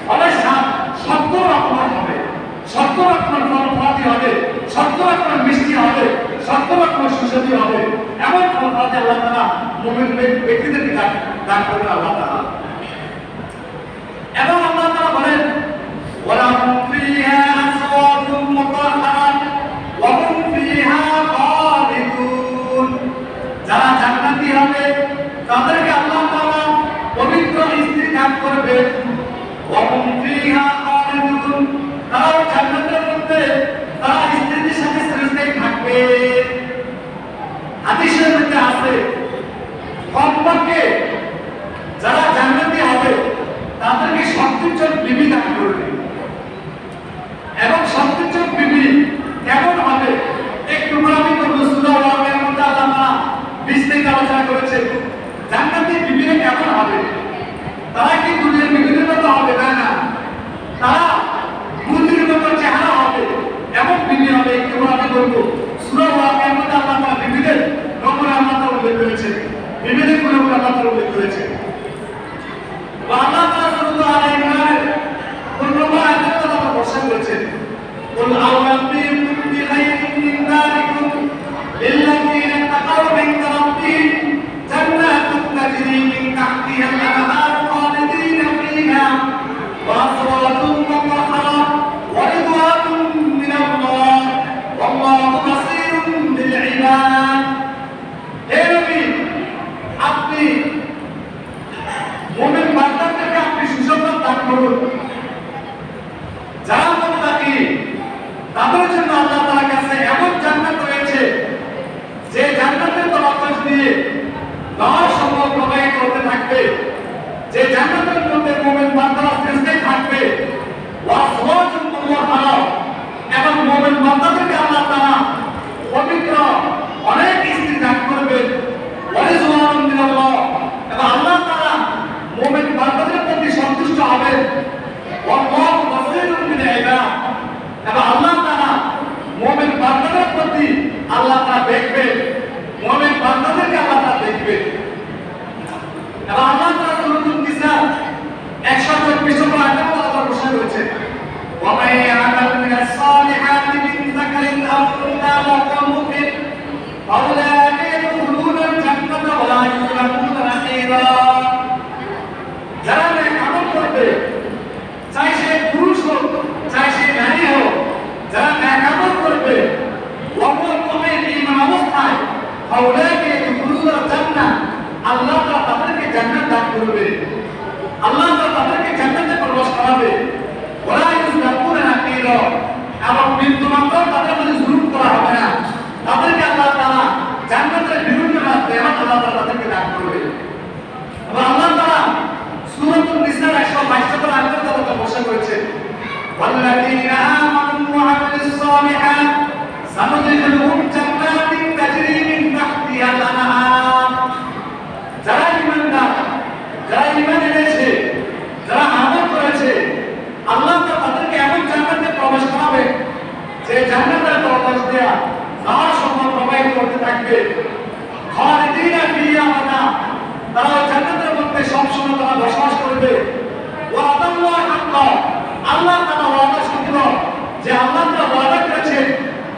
ফলের স্বাদ 70 রকমের হবে 70 রকমের ফলফলাদি হবে 70 রকমের মিষ্টি হবে 70 রকমের সুস্বাদু হবে এমন ফলফলাদি আল্লাহ তাআলা মুমিন ব্যক্তিদেরকে দান করবেন আল্লাহ তাআলা এবং আল্লাহ তাআলা বলেন ওয়ালাহুম ফিহা আজওয়াজুম মুতাহহারাত ওয়া হুম ফিহা খালিদুন যারা জান্নাতি হবে তাদেরকে আল্লাহ তাআলা পবিত্র স্ত্রী দান করবেন ওয়া হুম ফিহা খালিদুন তারা জান্নাতের মধ্যে তারা স্ত্রীদের সাথে স্থায়ী থাকবে হাদিসের মধ্যে আছে কমপক্ষে যারা জান্নাতি হবে তাদেরকে 70 জন বিবি দান করবে এবং 70 জন বিবি কেমন হবে একটু আমি করব সূরা ওয়াকিয়ার মধ্যে আল্লাহ বিস্তারিত আলোচনা করেছেন জান্নাতি বিবিরা কেমন হবে তারা কি দুনিয়ার বিবিদের মতো হবে না তারা মূর্তির মতো চেহারা হবে এমন বিবি হবে একটু আমি করব সূরা ওয়াকিয়ার মধ্যে আল্লাহ বিবিদের নমুনা আল্লাহ উল্লেখ করেছেন বিবিদের গুণগুলো আল্লাহ উল্লেখ করেছেন আল্লাহ তাআলা সূরা আলে ইমরানের 15 নম্বর আয়াতে তাআলা ঘোষণা করেছেন কুল আউনাবিকুম বিখাইরিন মিন যালিকুম লিল্লাযীনা তাকাউ ইনদা রাব্বিহিম জান্নাতুন তাজরি যে জান্নাতের মধ্যে মুমিন বান্দারা সিজদায় থাকবে ওয়া আজওয়াজুন মুতাহহারা এবং মুমিন বান্দাদেরকে আল্লাহ তাআলা পবিত্র অনেক স্ত্রী দান করবেন ওয়া রিজওয়ানুন মিনাল্লাহ এবং আল্লাহ তাআলা মুমিন বান্দাদের প্রতি সন্তুষ্ট হবেন ওয়াল্লাহু বাসীরুন বিল ইবাদ এবং আল্লাহ তাআলা মুমিন বান্দাদের প্রতি আল্লাহ তাআলা দেখবেন মুমিন বান্দাদেরকে আল্লাহ তাআলা দেখবেন এবং আল্লাহ তাআলা সূরাতুন নিসা 124 নম্বর আয়াতে আল্লাহ ঘোষণা করেছেন ওয়া মান ইয়ামাল মিনাস সালিহাতি মিন যাকারিন আও উনসা ওয়া হুয়া মুমিন ফাউলাইকা ইয়াদখুলুনাল জান্নাতা ওয়া লা ইউযলামুনা নাকিরা যারা নেক আমল করবে চাই সে পুরুষ হোক চাই সে নারী হোক যারা নেক আমল করবে ওয়া হুয়া মুমিন ঈমান অবস্থায় ফাউলাইকা ইয়াদখুলুনাল জান্নাহ আল্লাহ তাআলা তাদেরকে জান্নাত দান করবে আল্লাহ তাআলা তাদেরকে জান্নাতে প্রবেশ করাবে ওয়া ইউযলামুনা নাকিরা এবং বিন্দুমাত্র তাদের প্রতি জুলুম করা হবে না তাদেরকে আল্লাহ তাআলা জান্নাতের বিভিন্ন রাস্তায় আল্লাহ তাআলা তাদেরকে দান করবে এবং আল্লাহ তাআলা সূরাতুন নিসার 122 নম্বর আয়াতে আল্লাহ ঘোষণা করেছেন ওয়াল্লাযীনা আমানু ওয়া আমিলুস সালিহাত সানুদখিলুহুম জান্নাতিন তাজরি মিন তাহতিহাল আনহার যারা ঈমানদার যারা ঈমান এনেছে যারা আমল করেছে আল্লাহ তাআলা তাদেরকে এমন জান্নাতে প্রবেশ করাবে যে জান্নাতের দরজা দিয়ে নাহর সমূহ প্রবাহিত হতে থাকবে খালিদিনা ফিহা আবাদা তারা ওই জান্নাতের মধ্যে সব সময় তারা বসবাস করবে ওয়াদাল্লাহু হাক্কা আল্লাহ তাআলা ওয়াদা সত্য যে আল্লাহ তাআলা ওয়াদা করেছেন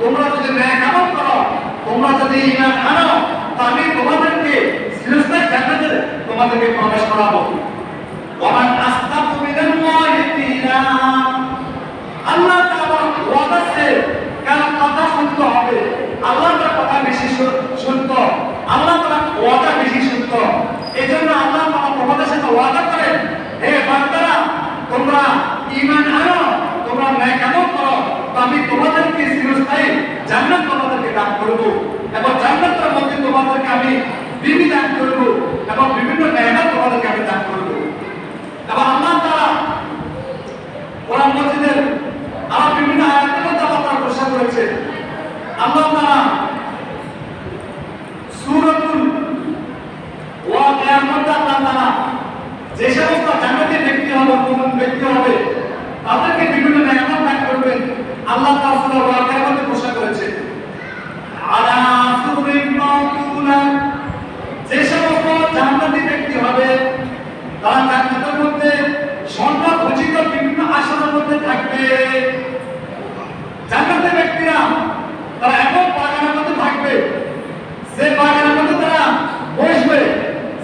তোমরা যদি নেক আমল করো তোমরা যদি ঈমান আনো তো আমি তোমাদেরকে সিলসিলায় জান্নাতে তোমাদেরকে প্রবেশ করাবো ওয়ামান আস্তাগু মিনাল্লাহি দীনা আল্লাহ তাআলা ওয়াদা সে কার কথা সত্য হবে আল্লাহ তাআলার কথা বেশি সত্য আল্লাহ তাআলার ওয়াদা বেশি সত্য এজন্য আল্লাহ তাআলা তোমাদের সাথে ওয়াদা করেন হে বান্দারা তোমরা ঈমান আনো তোমরা নেক আমল করো তো আমি তোমাদেরকে চিরস্থায়ী জান্নাত তোমাদেরকে দান করব এবং জান্নাতের মধ্যে তোমাদেরকে আমি বিবি দান করব এবং বিভিন্ন নেয়ামত তোমাদেরকে আমি দান করব এবং আল্লাহ তাআলা কোরআন মাজিদের আরো বিভিন্ন আয়াতের মধ্যে আল্লাহ তাআলা ঘোষণা করেছেন আল্লাহ তাআলা সূরাতুল ওয়াকিয়ার মধ্যে আল্লাহ তাআলা যে সমস্ত জান্নাতি ব্যক্তি হবে মুমিন ব্যক্তি হবে তাদেরকে বিভিন্ন নেয়ামত দান করবেন আল্লাহ তাআলা সূরা ওয়াকিয়ার মধ্যে ঘোষণা করেছেন আলা সুরিন মাউতুনা যে সমস্ত জান্নাতি ব্যক্তি হবে তারা জান্নাতের মধ্যে স্বর্ণ খচিত বিভিন্ন আসনের মধ্যে থাকবে জান্নাতের ব্যক্তিরা তারা এমন বাগানের মধ্যে থাকবে যে বাগানের মধ্যে তারা বসবে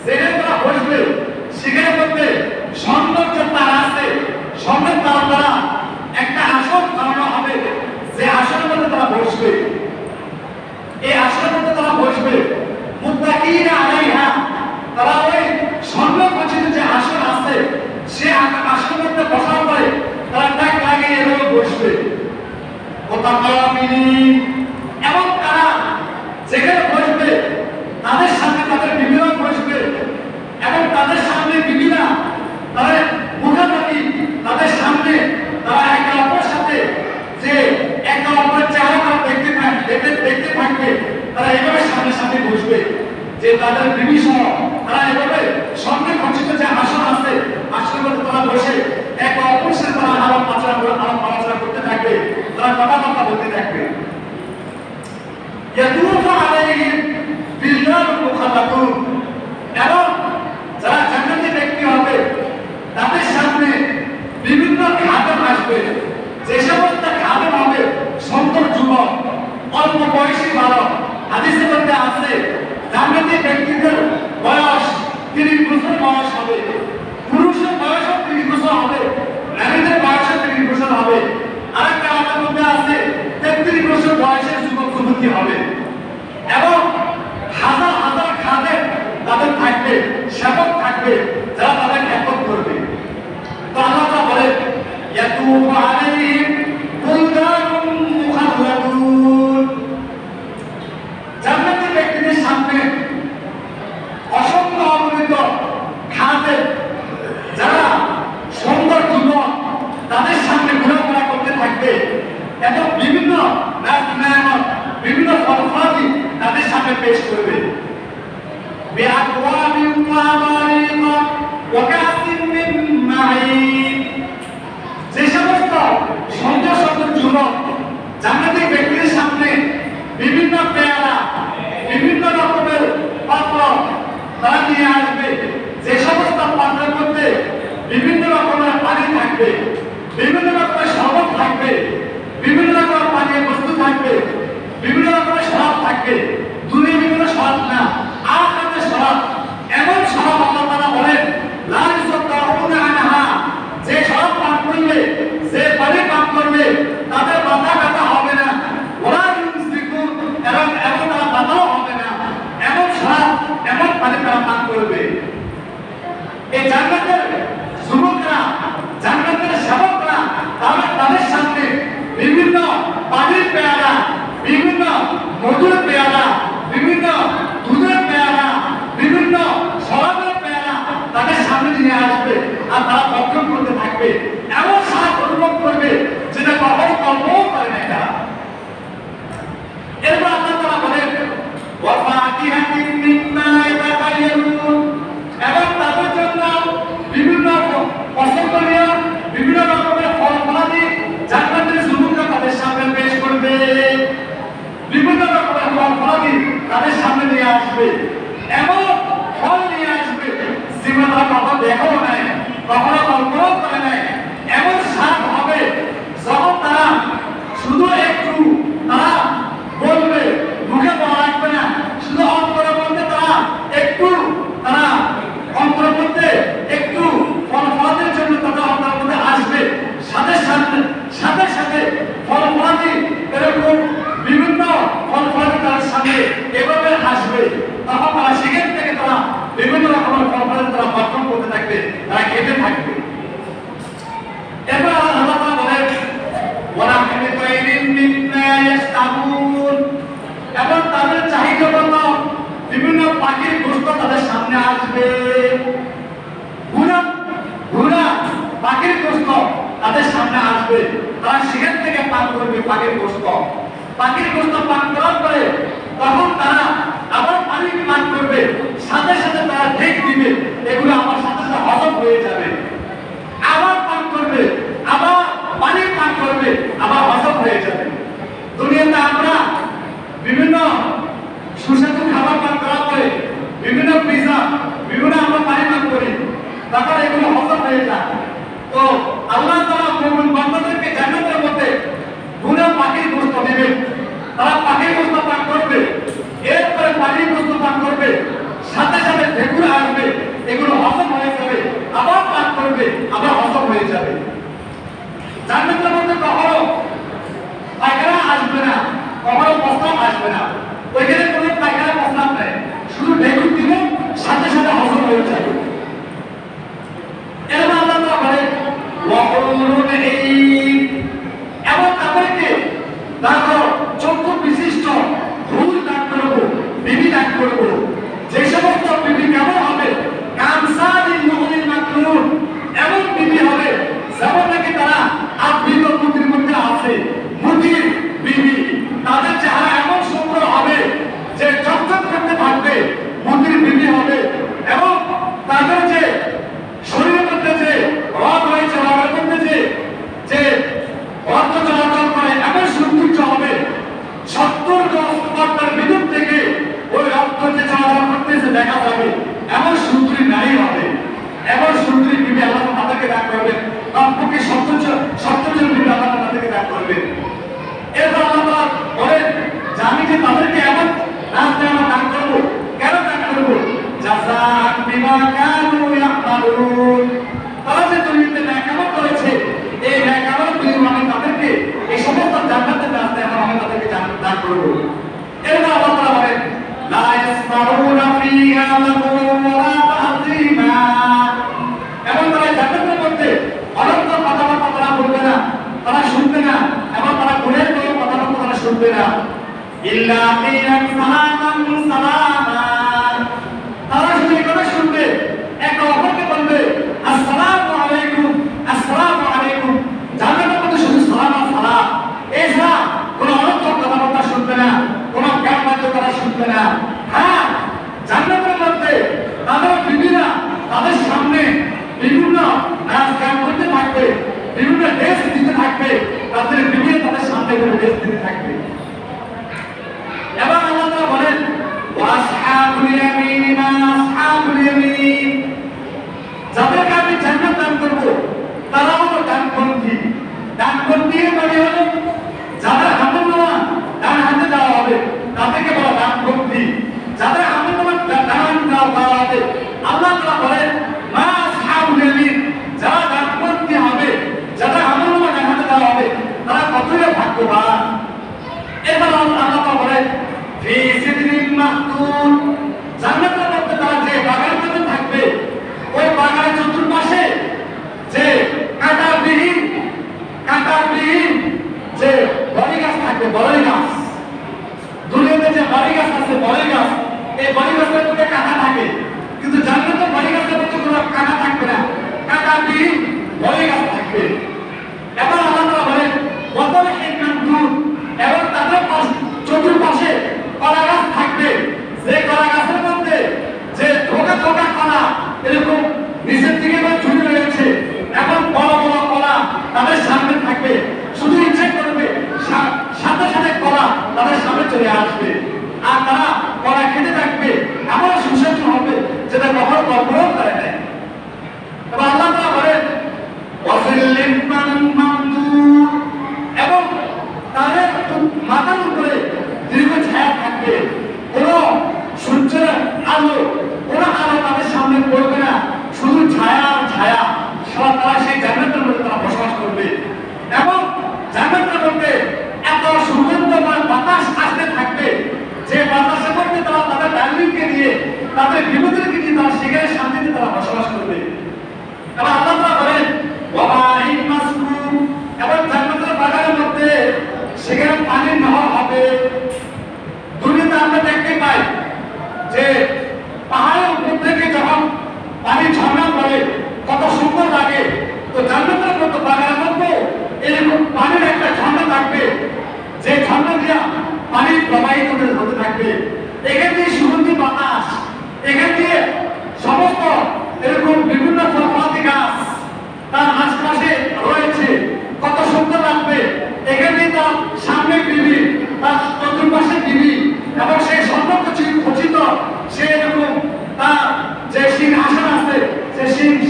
সেখানে তারা বসবে সেখানে মধ্যে স্বর্ণের যে তারা আছে স্বর্ণের তারা দ্বারা একটা আসন বানানো হবে যে আসনের মধ্যে তারা বসবে এই আসনের মধ্যে তারা বসবে মুত্তাকিনা আলাইহা তারা ওই স্বর্ণ খচিত যে আসন আছে সে আসনের মধ্যে বসার পরে তারা টাক লাগিয়ে এভাবে বসবে এবং তারা যেখানে বসবে তাদের সামনে তাদের বিভিন্ন বসবে এবং তাদের সামনে বিভিন্ন তাদের মুখামুখি তাদের সামনে তারা একে অপরের সাথে যে একে অপরের চেহারা তারা দেখতে থাকবে তারা এভাবে সামনে সামনে বসবে যে তাদের বিভিন্ন তারা এভাবে সামনে খচিত যে আসন আছে আসনের মধ্যে তারা বসে একে অপরের সাথে তারা আলাপ আলোচনা করতে থাকবে তারা কথাবার্তা বলতে থাকবে ইয়াতুফু আলাইহিম বিলদানুন মুখাল্লাদুন এবং যারা জান্নাতি ব্যক্তি হবে তাদের সামনে বিভিন্ন খাদেম আসবে যে সমস্ত খাদেম হবে সুন্দর যুবক অল্প বয়সী বালক হাদিসের মধ্যে আছে জান্নাতি ব্যক্তিদের বয়স 30 বছর বয়স হবে পুরুষের বয়স 30 বছর হবে নারীদের বয়স 30 বছর হবে আরেকটা আমাদের মধ্যে আছে 33 বছর বয়সের যুবক যুবতী হবে এবং হাজার হাজার খাদেম তাদের থাকবে সেবক থাকবে যারা তাদের খেদমত করবে তো আল্লাহ তাআলা বলেন ইয়াতুফু আলাইহিম বুলদানুন মুখাল্লাদুন জান্নাতি ব্যক্তিদের সামনে অসংখ্য অগণিত খাদেম এই জান্নাতের যুবকরা, জান্নাতের সেবকরা তাদের সামনে বিভিন্ন পানির পেয়ালা, বিভিন্ন মধুর পেয়ালা, বিভিন্ন দুধের পেয়ালা, বিভিন্ন শরাবের পেয়ালা তাদের সামনে নিয়ে আসবে আর তারা ভক্ষণ করতে থাকবে। এমন স্বাদ অনুভব করবে যেটা কখনো কল্পনাও করে না তারা। এরপর আল্লাহ তাআলা বলেন ওয়াফাকিহাতিন মিম্মা ইয়াতাখায়্যারুন, এবং তাদের জন্য বিভিন্ন পছন্দনীয় বিভিন্ন রকমের ফল ফলাদি জান্নাতের যুবকরা তাদের সামনে পেশ করবে। বিভিন্ন রকমের ফল ফলাদি তাদের সামনে নিয়ে আসবে, এমন ফল নিয়ে আসবে জীবনে কখনো দেখাও নাই, কখনো কল্পনাও করে নাই। এমন স্বাদ হবে যখন তারা শুধু একটু তারা বলবে, মুখে বলা লাগবে না, শুধু অন্তরের মধ্যে তারা একটু তারা অন্তরের মধ্যে একটু ফল ফলাদের জন্য তাদের অন্তরের মধ্যে আসবে। সাথে সাথে সাথে সাথে ফল ফলাদি এরকম বিভিন্ন ফল ফলাদি তার সামনে এভাবে আসবে। তখন তারা সেখান থেকে তারা বিভিন্ন রকমের ফল ফলাদি তারা ভক্ষণ করতে থাকবে, তারা খেতে থাকবে। এরপর আল্লাহ তাআলা বলেন ওয়ালাহমি তায়রিন মিম্মা ইয়াশতাহুন, এবং তাদের চাহিদা মতো বিভিন্ন পাখির গোশত তাদের সামনে আসবে। ঘোড়া পাখির গোশত তাদের সামনে আসবে, তারা সেখান থেকে পান করবে পাখির গোশত। পাখির গোশত পান করার পরে তখন তারা আবার পানি পান করবে, সাথে সাথে তারা ঢেক দিবে, এগুলো আমার সাথে সাথে হজম হয়ে যাবে। আবার পান করবে, আবার পানি পান করবে, আবার হজম হয়ে যাবে। দুনিয়াতে আমরা বিভিন্ন সুস্বাদু খাবার পান করার পরে বিভিন্ন পিজা, বিভিন্ন আমরা পানি পান করি, তারপর এগুলো হজম হয়ে যায়। তো আল্লাহ তাআলা মুমিন বান্দাদেরকে জান্নাতের মধ্যে গুণা পাখির গোশত দিবেন, তারা পাখির গোশত পান করবে, এরপরে পানির গোশত পান করবে, সাথে সাথে ঢেকুর আসবে, এগুলো হজম হয়ে যাবে, আবার পান করবে, আবার হজম হয়ে যাবে। জান্নাতের মধ্যে কখনো পায়খানা আসবে না, কখনো প্রস্রাব আসবে না, ওইখানে কোনো পায়খানা প্রস্রাব নেই, শুধু ঢেকুর দিবে, সাথে সাথে হজম হয়ে যাবে। এরপর আল্লাহ তাআলা বলেন ওয়াহুরুন ঈন, এবং তাদেরকে দেখো চক্ষু বিশিষ্ট হুর দান করব, বিবি দান করব। যে সমস্ত বিবি কেমন হবে, কামসালিল মুগনিল মাকরুন, এমন বিবি হবে যেমন নাকি তারা আবৃত মুতির মধ্যে আছে, মুতির বিবি। তাদের চেহারা এমন সুন্দর হবে যে চকচক করতে থাকবে, মুতির বিবি হবে। এবং তাদের যে শরীরের মধ্যে যে রগ রয়েছে, রগের মধ্যে যে রক্ত চলাচল করে, এমন সৌন্দর্য হবে 70 গজ পর্দার ভিতর থেকে ওই রক্ত যে চলাচল করতেছে দেখা যাবে, এমন সুন্দরী নারী হবে, এমন সুন্দরী বিবি আল্লাহ তাদেরকে দান করবেন। কমপক্ষে 70 জন বিবি আল্লাহ তাদেরকে দান করবেন। এরপর আল্লাহ তাআলা বলেন যে আমি যে তাদেরকে এমন রাস্তায় আমরা দান করবো, কেন দান করবো? জাযাআন বিমা কানু ইয়ামালুন, তারা যে দুনিয়াতে নেকামত করেছে, এই নেকামত বিনিময়ে তাদেরকে এই সমস্ত জান্নাতের রাস্তায় আমি তাদেরকে দান করবো। এরপর আল্লাহ তাআলা বলেন লা ইয়াসমাউনা ফিহা লাগুওয়ান ওয়ালা তা'যীমা, এবং তারা জান্নাতের মধ্যে অনন্ত কথাবার্তা তারা বলবে না, তারা শুনবে না, এবং তারা গুণের কোনো কথাবার্তা তারা শুনবে না। ইল্লা কিলান সালামান সালামা, তারা শুধু কথা শুনবে, একে অপরকে বলবে আসসালামু আলাইকুম, আসসালামু আলাইকুম। জান্নাতের মধ্যে শুধু সালাম আর সালাম, এছাড়া কোনো অনর্থক কথাবার্তা শুনবে না, কোনো জ্ঞান বাক্য তারা শুনবে না। হ্যাঁ, জান্নাতের মধ্যে তাদের বিবিরা তাদের সামনে বিভিন্ন নাচ গান করতে থাকবে, বিভিন্ন ড্রেস দিতে থাকবে, তাদের বিবিরা তাদের সামনে ড্রেস দিতে থাকবে। এবং আল্লাহ তাআলা বলেন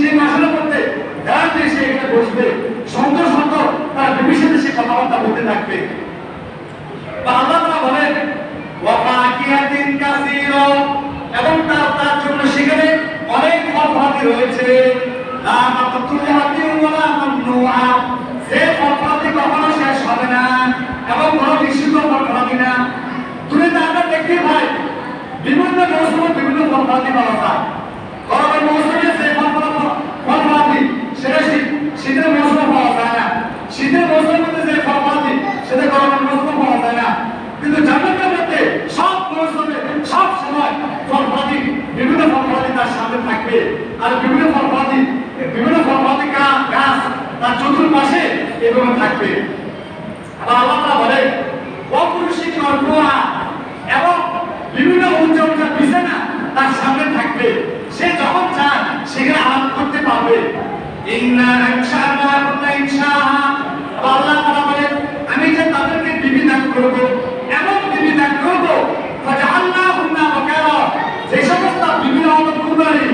সিংহাসনের মধ্যে ধ্যান দিয়ে সে এখানে বসবে, সুন্দর সুন্দর তার বিবির সাথে সে কথাবার্তা বলতে থাকবে। বা আল্লাহ তাআলা বলেন ওয়া ফাকিহাতিন কাসীরা, এবং তার জন্য সেখানে অনেক ফল-ফলাদি রয়েছে। লা মাকতুআতিন ওয়া লা মামনুআ, যে ফল-ফলাদি কখনো শেষ হবে না এবং কোনো নিষিদ্ধ ফল-ফলাদি না। দুনিয়াতে আমরা দেখতে পাই বিভিন্ন মৌসুমে বিভিন্ন ফল-ফলাদি পাওয়া যায়। গরমের মৌসুমে যে ফল-ফলাদি সেটা শীতের মৌসুমে পাওয়া যায় না, শীতের মৌসুমের মধ্যে যে ফল-ফলাদি সেটা গরমের মৌসুমে পাওয়া যায় না। কিন্তু জান্নাতের মধ্যে সব মৌসুমে সব সময় ফল-ফলাদি, বিভিন্ন ফল-ফলাদি তার সামনে থাকবে। আর বিভিন্ন ফল-ফলাদি গাছ তার চতুর্পাশে এভাবে থাকবে। আবার আল্লাহ তাআলা বলেন ওয়াফুরুশিন মারফুআ, এবং বিভিন্ন উঁচা উঁচা বিছানা তার সামনে থাকবে। সে যখন চায় সেখানে আরাম করতে পারবে। ইন্না আনশা'নাহুন্না ইনশাআ, আল্লাহ তাআলা বলেন আমি যে তাদেরকে বিবি দান করব, এমন বিবি দান করব ফাজআলনাহুন্না বাকারা, যে সমস্ত বিবি হবে কুমারী,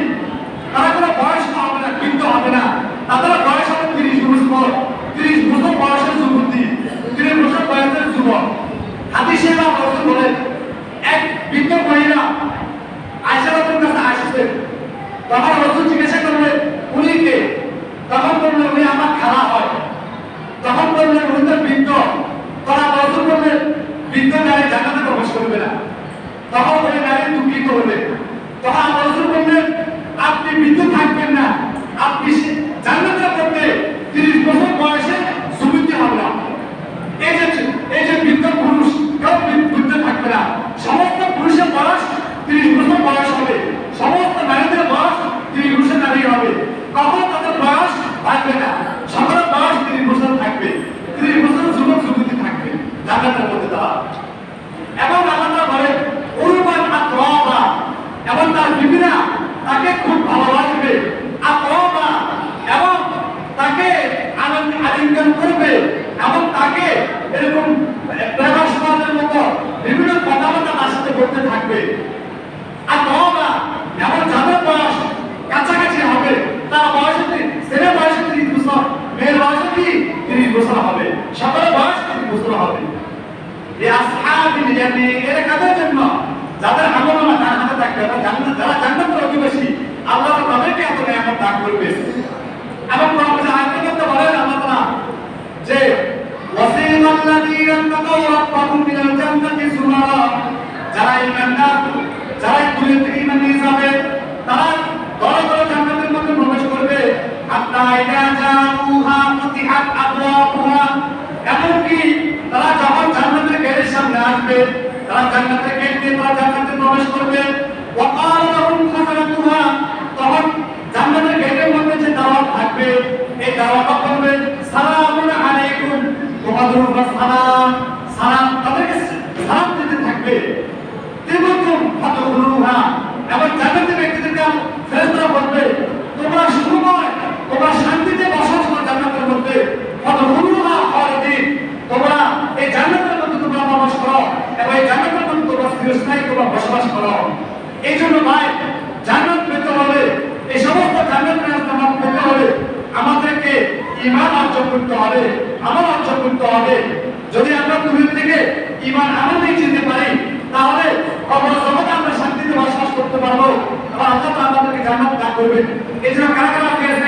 তারা কোনো বয়স হবে না, বৃদ্ধ হবে না, তাদের বয়স হবে 30 বছর, 30 বছর বয়সের যুবতী, 30 বছর বয়সের যুবক। হাদিসে রাসূল বলেন এক বৃদ্ধ মহিলা আয়েশা রাদিয়াল্লাহু কাছে আসছেন, তখন রাসূল জিজ্ঞাসা করলেন উনি কে? তখন বললেন উনি আমার খালা হয়। তখন বললেন উনি তো বৃদ্ধ। তখন রাসূল বললেন বৃদ্ধ নারী জান্নাতে প্রবেশ করবে না। তখন ওই নারী দুঃখিত হলেন। তখন রাসূল বললেন আপনি বৃদ্ধ থাকবেন না, আপনি জান্নাতের মধ্যে 30 বছর বয়সে যুবতী হবেন। এই যে বৃদ্ধ পুরুষ কেউ বৃদ্ধ থাকবে না, সমস্ত পুরুষের বয়স 30 বছর বয়স হবে, সমস্ত নারীদের বয়স 30 বছর নারী হবে। কখনো তাদের বয়স থাকবে না, সকলের বয়স 30 বছর থাকবে, 30 বছর যুবক যুবতী থাকবে জান্নাতের মধ্যে তারা। এবং আল্লাহ তাআলা বলেন উরবান আতরাবা, এবং তার বিবিরা তাকে খুব ভালোবাসবে, আতরাবা, এবং তাকে আলিঙ্গন করবে, এবং তাকে এরকম প্রেমার সমাজের মতো বিভিন্ন কথাবার্তা তার সাথে করতে থাকবে। আতরাবা, এবং যাদের বয়স কাছাকাছি হবে, তার বয়স ছেলের বয়স 30 বছর, মেয়ের বয়স 30 বছর হবে, সকলের বয়স 30 বছর হবে। এই আসহাবিল ইয়ামিন, এর কাদের জন্য? যাদের আমলনামা তার হাতে থাকবে, যারা জান্নাতের অধিবাসী, আল্লাহ তাদেরকে এত নিয়ামত দান করবে। এবং প্রভু আয়াতের মধ্যে বলেন আল্লাহ তাআলা যে ওয়াসিলাল্লাযীনা তাকাউ রাব্বাহুম মিনাল জান্নাতি যুমারা, যারা ঈমানদার, যারা দুনিয়া থেকে ঈমান নিয়ে যাবে, তারা দলে দলে জান্নাতের মধ্যে প্রবেশ করবে। হাত্তা ইযা জাউহা ফাতিহাত আবওয়াবুহা, এমনকি তারা যখন জান্নাতের গেটের সামনে আসবে, তারা জান্নাতের গেট দিয়ে তারা জান্নাতে প্রবেশ করবে। ওয়া ক্বালা লাহুম খাযানাতুহা, তখন জান্নাতের গেটের মধ্যে যে দাওয়াত থাকবে, এই দাওয়াত বলবে সালামুন আলাইকুম, তোমাদের উপর সালাম, সালাম, তাদেরকে সালাম দিতে থাকবে। তিবতুম ফাদখুলুহা, এবং জান্নাতের ব্যক্তিদেরকে ফেরেশতারা বলবে তোমরা সুখময়, তোমরা শান্তিতে বসবাস করো জান্নাতের মধ্যে। ফাদখুলুহা খালিদিন, তোমরা এই জান্নাতের মধ্যে তোমরা প্রবেশ করো এবং এই জান্নাতের মধ্যে তোমরা চিরস্থায়ী তোমরা বসবাস করো। এই জন্য ভাই জান্নাত পেতে হলে, এই সমস্ত জান্নাত পেতে হলে আমাদেরকে ঈমান অর্জন করতে হবে, আমল অর্জন করতে হবে। যদি আমরা দুনিয়া থেকে ঈমান আমল নিয়ে যেতে পারি, তাহলে কবর জগতে আমরা শান্তিতে বসবাস করতে পারবো এবং আল্লাহ তাআলা আমাদেরকে জান্নাত দান করবেন। এই জন্য কারা